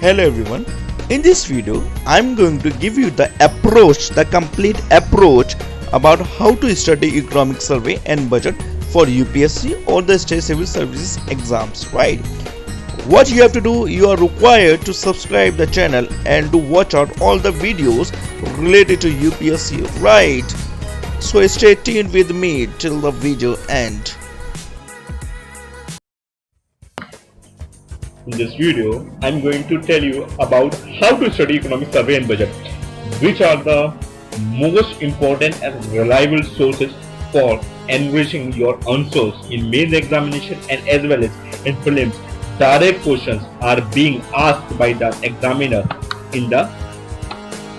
Hello everyone. In this video, I'm going to give you the complete approach about how to study economic survey and budget for UPSC or the state civil services exams, right? What you have to do, you are required to subscribe the channel and to watch out all the videos related to UPSC, right? So stay tuned with me till the video end. In this video, I'm going to tell you about how to study economic survey and budget, which are the most important and reliable sources for enriching your answers in main examination and as well as in prelims. Direct questions are being asked by the examiner in the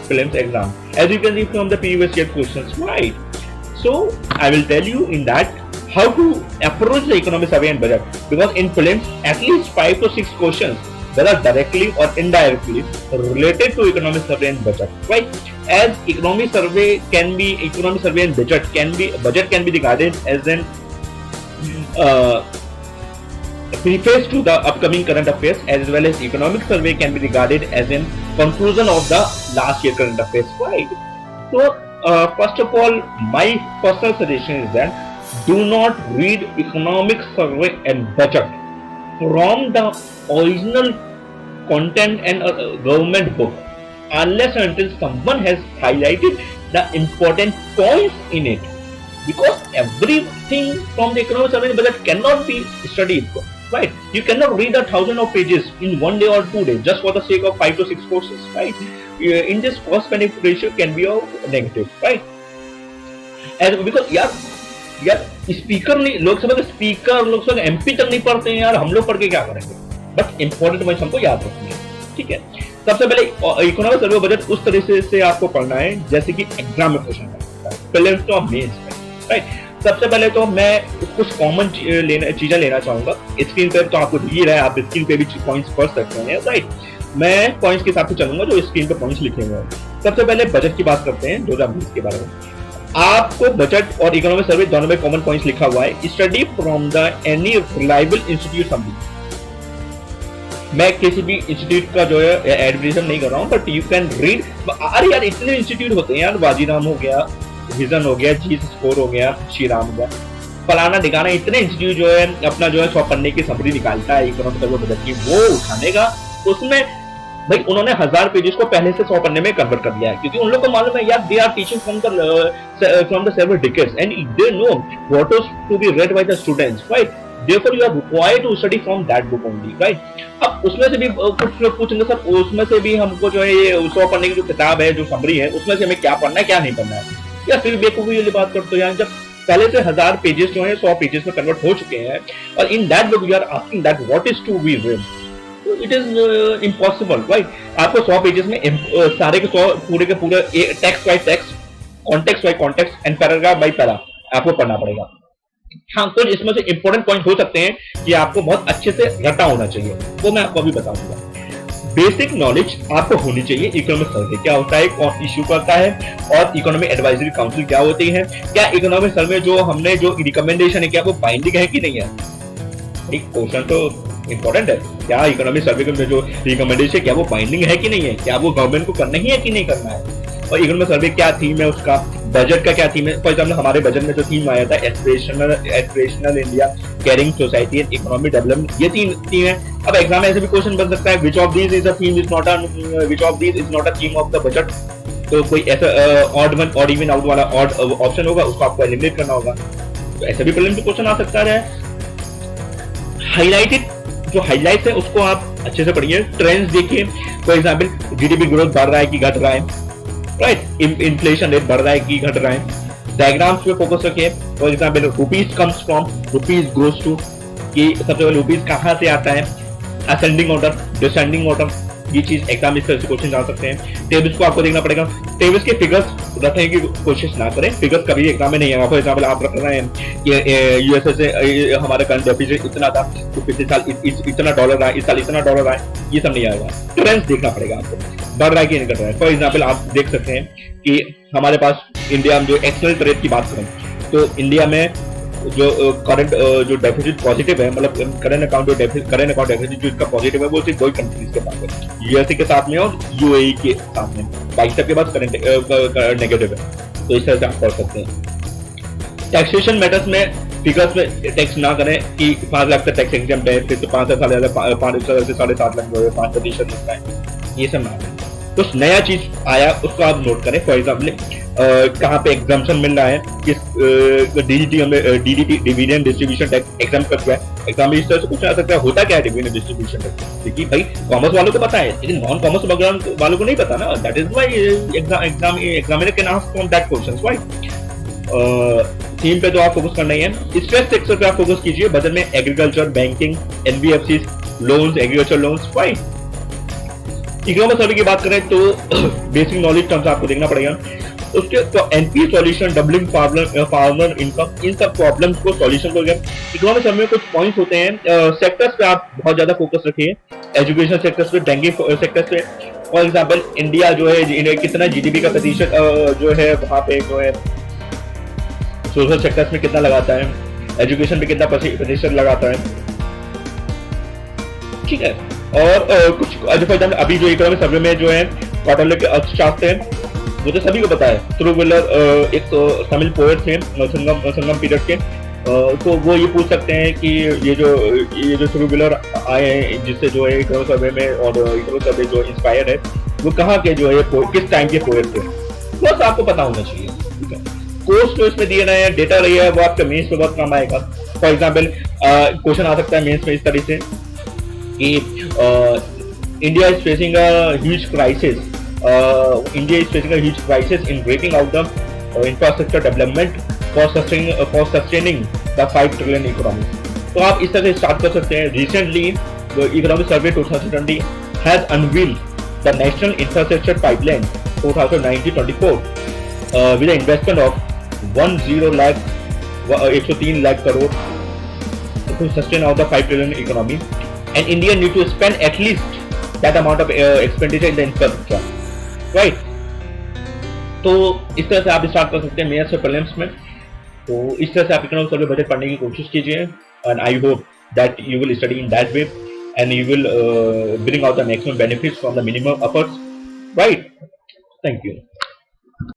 prelims exam, as you can see from the previous year questions, right? So I will tell you in that how to approach the economic survey and budget, because in prelims at least 5 to 6 questions that are directly or indirectly related to economic survey and budget, right? As economic survey and budget can be regarded as an preface to the upcoming current affairs, as well as economic survey can be regarded as an conclusion of the last year current affairs, right? So first of all, my personal suggestion is that do not read economic survey and budget from the original content and government book unless and until someone has highlighted the important points in it, because everything from the economic survey and budget cannot be studied, right? You cannot read 1,000 of pages in 1 day or 2 days just for the sake of 5 to 6 courses, right? In this cost benefit ratio can be of negative, right? And because यार speaker नहीं, लोकसभा के speaker Lok Sabha MP तक नहीं पढ़ते हैं यार, हम लोग पढ़ के क्या करेंगे? बट इंपॉर्टेंट पॉइंट हमको याद रखनी है, ठीक है? सबसे पहले इकोनॉमिक सर्वे बजट उस तरह से आपको पढ़ना है जैसे कि एग्जाम में क्वेश्चन है, प्रीलिम्स तो मेंस में, राइट? सबसे पहले तो मैं कुछ कॉमन चीजें लेना चाहूंगा। स्क्रीन पे तो आपको दिख रहा है, आप स्क्रीन पे भी पॉइंट्स पढ़ सकते हैं, राइट? मैं पॉइंट्स के हिसाब से चलूंगा जो स्क्रीन पे पॉइंट्स लिखे हुए हैं। सबसे पहले बजट की बात करते हैं 2020 के बारे में। आपको बजट और इकोनॉमिक सर्वे दोनों में कॉमन पॉइंट्स लिखा हुआ है, study from the any reliable institute something. मैं किसी भी इंस्टीट्यूट का जो है एडवर्टाइजमेंट नहीं कर रहा हूं, बट यू कैन रीड। अरे यार इतने इंस्टीट्यूट होते हैं यार, वाजीराम हो गया, विजन हो गया, जी स्कोर हो गया, श्रीराम हो गया, फलाना दिखाना, इतने इंस्टीट्यूट जो है अपना जो है 100 पन्ने की समरी निकालता है इकोनॉमिक सर्वे बजट की, वो उठाने का उसमें भाई उन्होंने 1000 पेजेस को पहले से 100 पन्ने में कन्वर्ट कर दिया है, क्योंकि उन लोगों को मालूम है यार they are teaching from the several decades and they know what is to be read by the students, right? Therefore you are required to study from that book only, right? अब उसमें से भी कुछ लोग पूछेंगे सर उसमें से भी हमको जो है ये 100 पन्ने की जो किताब है, जो समरी है, उसमें से हमें क्या पढ़ना है क्या नहीं पढ़ना है, या फिर बेवकूफी वाली बात करते हो यार, जब पहले से 1000 पेजेस जो है 100 पेजेस में कन्वर्ट हो चुके हैं और in that book you are asking that what is to be read, it is impossible, right? आपको 100 पेजेस में सारे के 100 पूरे के पूरे text by text, context by context and paragraph by para आपको पढ़ना पड़ेगा। हाँ, कुछ इसमें से इंपॉर्टेंट पॉइंट हो सकते हैं कि आपको बहुत अच्छे से रटा होना चाहिए, वो मैं आपको अभी बताऊंगा। बेसिक नॉलेज आपको होनी चाहिए, इकोनॉमिक सर्वे क्या होता है, कौन इश्यू करता है, और इकोनॉमिक एडवाइजरी काउंसिल क्या होती है, क्या इकोनॉमिक सर्वे जो हमने जो रिकमेंडेशन है क्या वो बाइंडिंग है कि नहीं है। एक क्वेश्चन तो इंपॉर्टेंट है, क्या इकोनॉमिक सर्वे में जो रिकमेंडेशन क्या वो बाइंडिंग है कि नहीं है, क्या वो गवर्नमेंट को करना ही है कि नहीं करना है, और इकोनॉमिक सर्वे क्या थीम है उसका, बजट का क्या थीम है। फॉर एग्जाम्पल हमारे बजट में जो थीम आया था aspirational India, caring society and economic development, ये थीम है। अब एग्जाम में ऐसे भी क्वेश्चन बन सकता है which of these is a theme is not a theme of the budget, तो कोई ऐसा ऑड इवन आउट वाला ऑड ऑप्शन होगा, उसको आपको एलिमिनेट करना होगा, तो ऐसा भी प्रॉब्लम क्वेश्चन आ सकता है। हाईलाइटेड जो हाईलाइट्स है उसको आप अच्छे से पढ़िए, ट्रेंड्स देखिए। फॉर एग्जांपल जीडीपी ग्रोथ बढ़ रहा है कि घट रहा है, राइट? इन्फ्लेशन रेट बढ़ रहा है कि घट रहा है। डायग्राम्स पे फोकस रखिए। For example rupees comes from, rupees goes to, कि सबसे पहले रुपीज कहां से आता है, असेंडिंग ऑर्डर, डिसेंडिंग ऑर्डर, ये चीज एग्जाम इस तरह से क्वेश्चन आ सकते हैं। टेबल्स को आपको देखना पड़ेगा, टेबल्स के फिगर्स रखने की कोशिश ना करें, फिगर्स कभी एग्जाम में नहीं आएगा। फॉर एग्जांपल आप रख रहे हैं कि यूएसए से हमारा करंट डेफिसिट इतना था, तो पिछले साल इतना डॉलर आया, इस साल इतना डॉलर आया, ये सब नहीं आएगा। ट्रेंड्स देखना पड़ेगा आपको, बढ़ रहा है कि नहीं घट रहा है। फॉर एग्जाम्पल आप देख सकते हैं कि हमारे पास इंडिया में जो एक्सटर्नल ट्रेड की बात करें तो इंडिया में जो करंट जो डेफिसिट पॉजिटिव है, मतलब करंट अकाउंट डेफिसिट जो इसका पॉजिटिव है वो सिर्फ 2 कंट्रीज के पास है, यूएसए के साथ में और यूएई के साथ में, बाकी सबके पास करंट नेगेटिव है। तो इस तरह से आप पढ़ सकते हैं। टैक्सेशन मैटर्स में फिगर्स में टैक्स ना करें कि 5 लाख का टैक्स एग्जाम्प्ट है, फिर तो 5 से 7.5 लाख 5% लगता है, ये सब ना करें। कुछ नया चीज आया उसको आप नोट करें। फॉर एग्जाम्पल कहाँ पे एग्जाम्पशन मिल रहा है, किस डीडीटी हमें DDT dividend distribution tax exam कर दिया है। एग्जाम इस तरह से कुछ आ सकता है, होता क्या है डिविडेंड डिस्ट्रीब्यूशन टैक्स, क्योंकि भाई कॉमर्स वालों को पता है लेकिन नॉन कॉमर्स बैकग्राउंड वालों को नहीं पता ना। That is why examiner can ask from that questions, right. Theme पे तो आप फोकस करना ही है। स्ट्रेस सेक्टर पे आप फोकस कीजिए। बजट में agriculture, banking, NBFC loans, agriculture loans, right. Economic survey की बात करें तो बेसिक नॉलेज टर्म्स आपको देखना पड़ेगा। उसके तो NP solution, doubling farmer income, इन सब प्रॉब्लम्स को सॉल्यूशन हो गया। इकोनॉमिक सर्वे में कुछ पॉइंट्स होते हैं। सेक्टर्स पे आप बहुत ज्यादा फोकस रखिए। एजुकेशन सेक्टर्स पे, बैंकिंग सेक्टर्स पे। फॉर एग्जाम्पल इंडिया जो है कितना जीडीपी का प्रतिशत जो है वहां पे जो है सोशल सेक्टर्स में कितना लगाता है, एजुकेशन में कितना प्रतिशत लगाता है, ठीक है। और कुछ फॉर एग्जाम्पल अभी जो इकोनॉमिक सर्वे में जो है क्वार्टर के अर्थशास्त्र है वो तो सभी को पता है। थ्रू व्हीलर एक तो तमिल पोएट थे संगम पीरियड के, तो वो ये पूछ सकते हैं कि ये जो थ्रू व्हीलर आए हैं जिससे जो है इकोनॉमिक सर्वे में और इकोनॉमिक सर्वे जो इंस्पायर है वो कहाँ के जो है किस टाइम के पोएट थे, बस आपको पता होना चाहिए, ठीक है। कोर्स जो इसमें दिए गए हैं, डेटा रही है वो आपका मेंस में बहुत काम आएगा। फॉर एग्जाम्पल क्वेश्चन आ सकता है मेंस में इस तरह से कि India is facing a huge crisis, India is facing a huge crisis in breaking out the infrastructure development for sustaining the 5 trillion economy. तो आप इस तरह से स्टार्ट कर सकते हैं। Recently, the Economic Survey 2020 has unveiled the National Infrastructure Pipeline 2019-24 with an investment of 103 lakh crore to sustain out the 5 trillion economy, and India need to spend at least that amount of expenditure in the infrastructure. Right तो इस तरह से आप start कर सकते हैं Myers और prelims में। तो इस तरह से आप इकोनॉमिक सर्वे बजट पढ़ने की कोशिश कीजिए and I hope that you will study in that way and you will bring out the maximum benefits from the minimum efforts, right. Thank you.